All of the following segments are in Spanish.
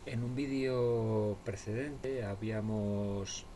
En un vídeo precedente habíamos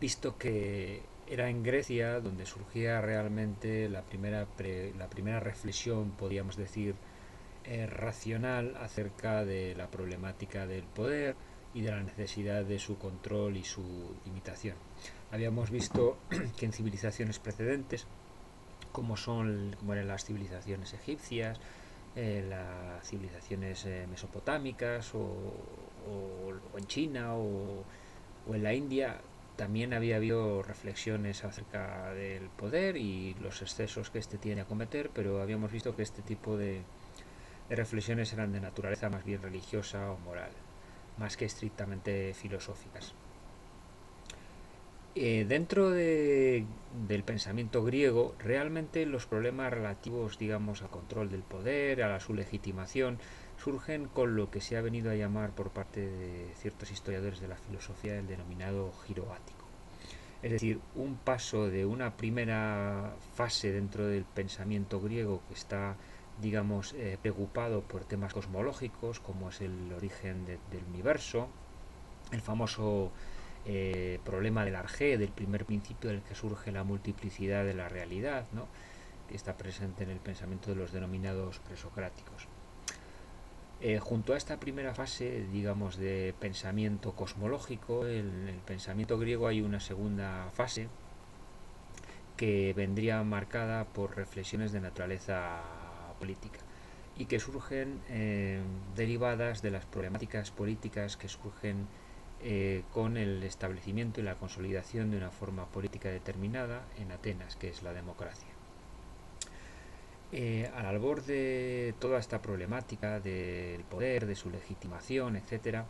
visto que era en Grecia donde surgía realmente la primera reflexión, podríamos decir, racional acerca de la problemática del poder y de la necesidad de su control y su imitación. Habíamos visto que en civilizaciones precedentes, como eran las civilizaciones egipcias, las civilizaciones mesopotámicas o en China o en la India, también había habido reflexiones acerca del poder y los excesos que éste tiene a cometer, pero habíamos visto que este tipo de reflexiones eran de naturaleza más bien religiosa o moral, más que estrictamente filosóficas. Del pensamiento griego, realmente los problemas relativos, digamos, al control del poder, a su legitimación, surgen con lo que se ha venido a llamar por parte de ciertos historiadores de la filosofía el denominado giro ático. Es decir, un paso de una primera fase dentro del pensamiento griego que está, digamos, preocupado por temas cosmológicos, como es el origen del universo, el famoso problema del arjé, del primer principio del que surge la multiplicidad de la realidad, ¿no?, que está presente en el pensamiento de los denominados presocráticos. Junto a esta primera fase, digamos, de pensamiento cosmológico, en el pensamiento griego hay una segunda fase que vendría marcada por reflexiones de naturaleza política y que surgen derivadas de las problemáticas políticas que surgen con el establecimiento y la consolidación de una forma política determinada en Atenas, que es la democracia. Al albor de toda esta problemática del poder, de su legitimación, etc.,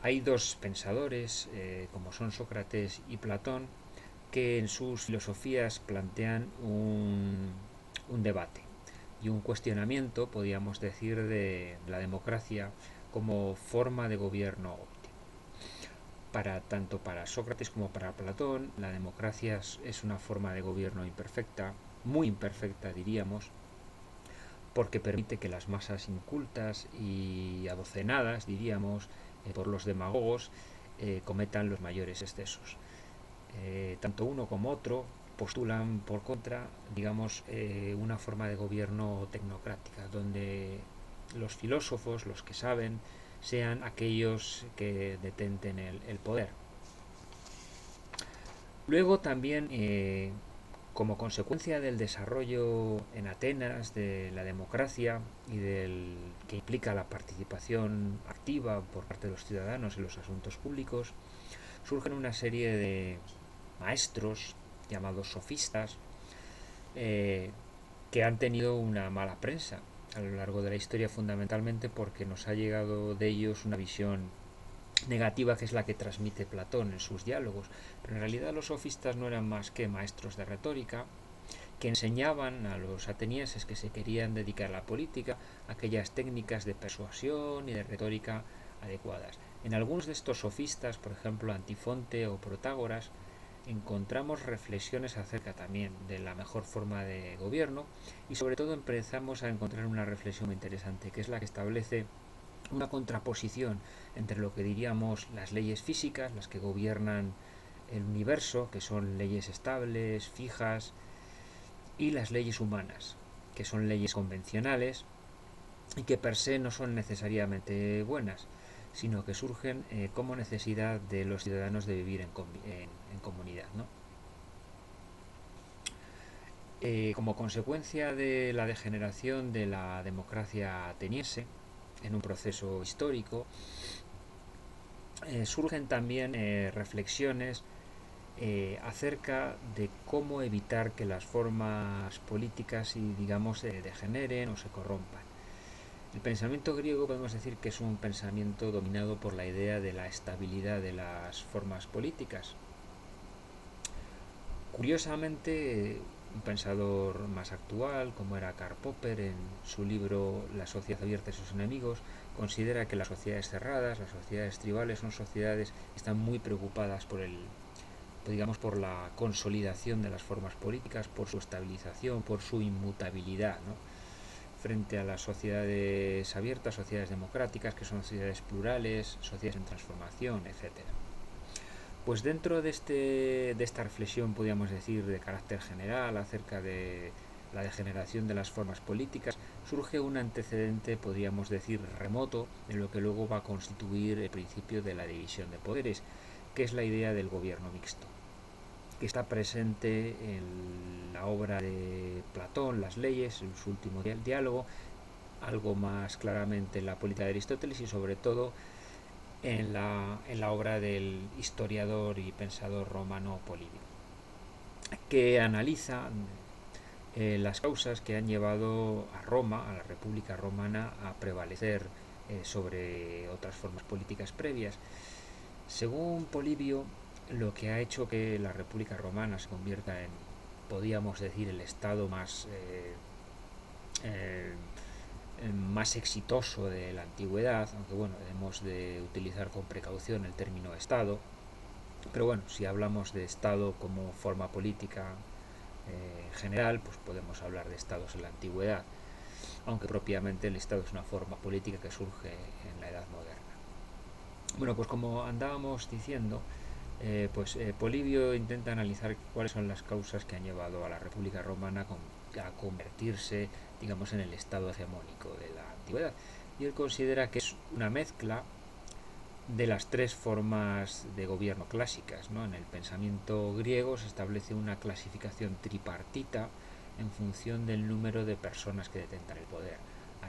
hay dos pensadores, como son Sócrates y Platón, que en sus filosofías plantean un debate y un cuestionamiento, podríamos decir, de la democracia como forma de gobierno óptimo. Tanto para Sócrates como para Platón, la democracia es una forma de gobierno imperfecta, muy imperfecta diríamos, porque permite que las masas incultas y adocenadas, diríamos, por los demagogos, cometan los mayores excesos. Tanto uno como otro postulan por contra, digamos, una forma de gobierno tecnocrática, donde los filósofos, los que saben, sean aquellos que detenten el poder. Luego también, como consecuencia del desarrollo en Atenas de la democracia y del que implica la participación activa por parte de los ciudadanos en los asuntos públicos, surgen una serie de maestros llamados sofistas eh, que han tenido una mala prensa a lo largo de la historia, fundamentalmente porque nos ha llegado de ellos una visión negativa, que es la que transmite Platón en sus diálogos. Pero en realidad los sofistas no eran más que maestros de retórica que enseñaban a los atenienses que se querían dedicar a la política aquellas técnicas de persuasión y de retórica adecuadas. En algunos de estos sofistas, por ejemplo Antifonte o Protágoras, encontramos reflexiones acerca también de la mejor forma de gobierno y sobre todo empezamos a encontrar una reflexión muy interesante, que es la que establece una contraposición entre lo que diríamos las leyes físicas, las que gobiernan el universo, que son leyes estables, fijas, y las leyes humanas, que son leyes convencionales y que per se no son necesariamente buenas, sino que surgen como necesidad de los ciudadanos de vivir en comunidad, ¿no? Como consecuencia de la degeneración de la democracia ateniense en un proceso histórico, surgen también reflexiones acerca de cómo evitar que las formas políticas y digamos degeneren o se corrompan. El pensamiento griego podemos decir que es un pensamiento dominado por la idea de la estabilidad de las formas políticas. Curiosamente, un pensador más actual, como era Karl Popper en su libro La sociedad abierta y sus enemigos, considera que las sociedades cerradas, las sociedades tribales, son sociedades que están muy preocupadas digamos, por la consolidación de las formas políticas, por su estabilización, por su inmutabilidad, ¿no? frente a las sociedades abiertas, sociedades democráticas, que son sociedades plurales, sociedades en transformación, etcétera. Pues dentro de esta reflexión, podríamos decir, de carácter general acerca de la degeneración de las formas políticas, surge un antecedente, podríamos decir, remoto, en lo que luego va a constituir el principio de la división de poderes, que es la idea del gobierno mixto, que está presente en la obra de Platón, Las leyes, en su último diálogo, algo más claramente en la política de Aristóteles y sobre todo en la obra del historiador y pensador romano Polibio, que analiza las causas que han llevado a Roma, a la República Romana, a prevalecer sobre otras formas políticas previas. Según Polibio, lo que ha hecho que la República Romana se convierta en, podríamos decir, el estado eh, más exitoso de la antigüedad, aunque bueno, debemos de utilizar con precaución el término Estado, pero bueno, si hablamos de Estado como forma política general, pues podemos hablar de Estados en la antigüedad, aunque propiamente el Estado es una forma política que surge en la Edad Moderna. Bueno, pues como andábamos diciendo, Polibio intenta analizar cuáles son las causas que han llevado a la República Romana a convertirse, digamos, en el estado hegemónico de la antigüedad. Y él considera que es una mezcla de las tres formas de gobierno clásicas, ¿no? En el pensamiento griego se establece una clasificación tripartita en función del número de personas que detentan el poder.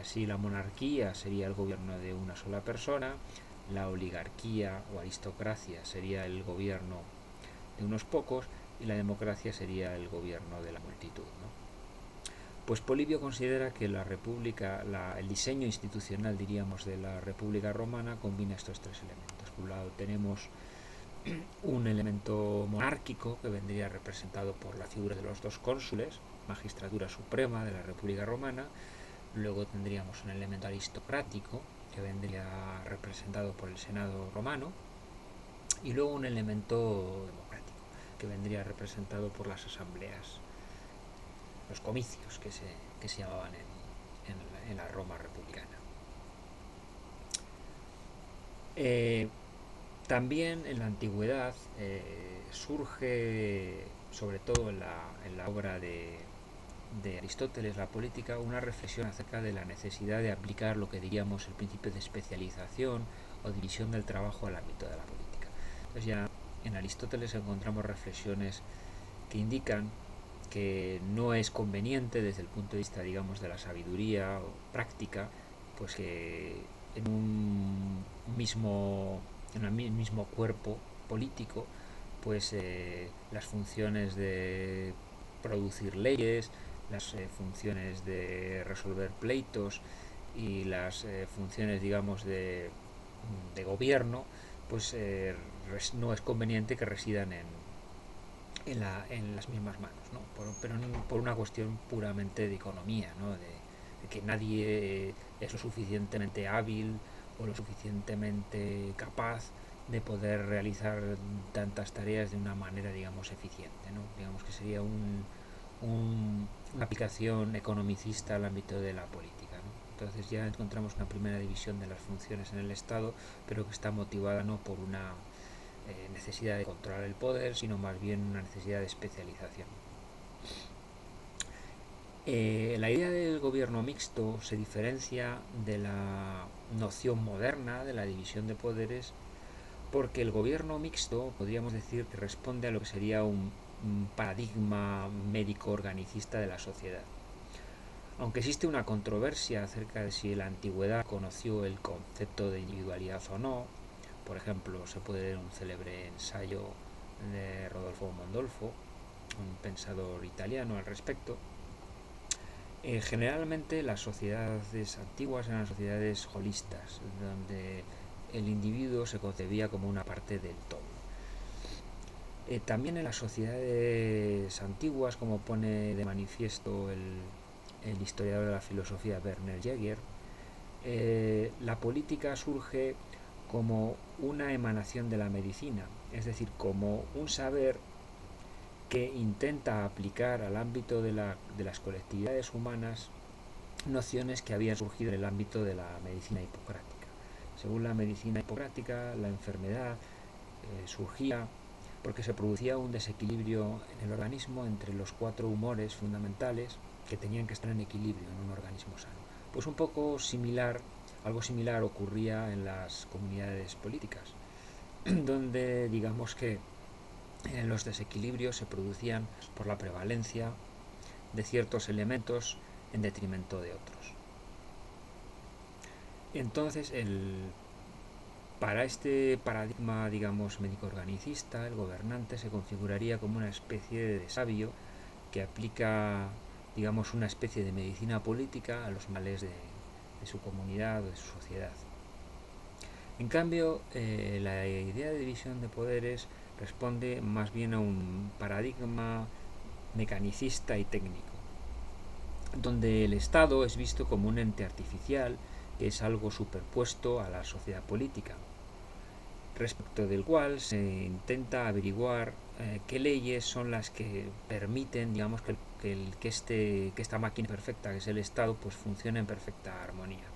Así, la monarquía sería el gobierno de una sola persona, la oligarquía o aristocracia sería el gobierno de unos pocos y la democracia sería el gobierno de la multitud, ¿no? Pues Polibio considera que la república, el diseño institucional, diríamos, de la República Romana combina estos tres elementos. Por un lado tenemos un elemento monárquico que vendría representado por la figura de los dos cónsules, magistratura suprema de la República Romana. Luego tendríamos un elemento aristocrático que vendría representado por el Senado romano, y luego un elemento democrático que vendría representado por las asambleas, los comicios que se llamaban en la Roma republicana. Eh, También en la antigüedad surge, sobre todo en la obra de Aristóteles, la política, una reflexión acerca de la necesidad de aplicar lo que diríamos el principio de especialización o división del trabajo al ámbito de la política. Entonces ya en Aristóteles encontramos reflexiones que indican que no es conveniente desde el punto de vista, digamos, de la sabiduría o práctica, pues que en un mismo cuerpo político, pues las funciones de producir leyes, las funciones de resolver pleitos y las funciones, digamos, de gobierno, pues no es conveniente que residan en las mismas manos, ¿no? Pero por una cuestión puramente de economía, ¿no? De que nadie es lo suficientemente hábil o lo suficientemente capaz de poder realizar tantas tareas de una manera, digamos, eficiente, ¿no? Digamos que sería una aplicación economicista al ámbito de la política, ¿no? Entonces ya encontramos una primera división de las funciones en el Estado, pero que está motivada no por una necesidad de controlar el poder, sino más bien una necesidad de especialización. La idea del gobierno mixto se diferencia de la noción moderna de la división de poderes porque el gobierno mixto podríamos decir que responde a lo que sería un paradigma médico-organicista de la sociedad. Aunque existe una controversia acerca de si la antigüedad conoció el concepto de individualidad o no, por ejemplo, se puede leer un célebre ensayo de Rodolfo Mondolfo, un pensador italiano al respecto. Generalmente las sociedades antiguas eran sociedades holistas, donde el individuo se concebía como una parte del todo. También en las sociedades antiguas, como pone de manifiesto el historiador de la filosofía Werner Jäger, la política surge como una emanación de la medicina, es decir, como un saber que intenta aplicar al ámbito de las colectividades humanas nociones que habían surgido en el ámbito de la medicina hipocrática. Según la medicina hipocrática, la enfermedad surgía porque se producía un desequilibrio en el organismo entre los 4 humores fundamentales que tenían que estar en equilibrio en un organismo sano. Pues un poco similar, algo similar ocurría en las comunidades políticas, donde digamos que los desequilibrios se producían por la prevalencia de ciertos elementos en detrimento de otros. Entonces, para este paradigma, digamos, médico-organicista, el gobernante se configuraría como una especie de sabio que aplica, digamos, una especie de medicina política a los males de su comunidad o de su sociedad. En cambio, la idea de división de poderes responde más bien a un paradigma mecanicista y técnico, donde el Estado es visto como un ente artificial que es algo superpuesto a la sociedad política, respecto del cual se intenta averiguar qué leyes son las que permiten, digamos, que esta máquina perfecta que es el Estado pues funcione en perfecta armonía.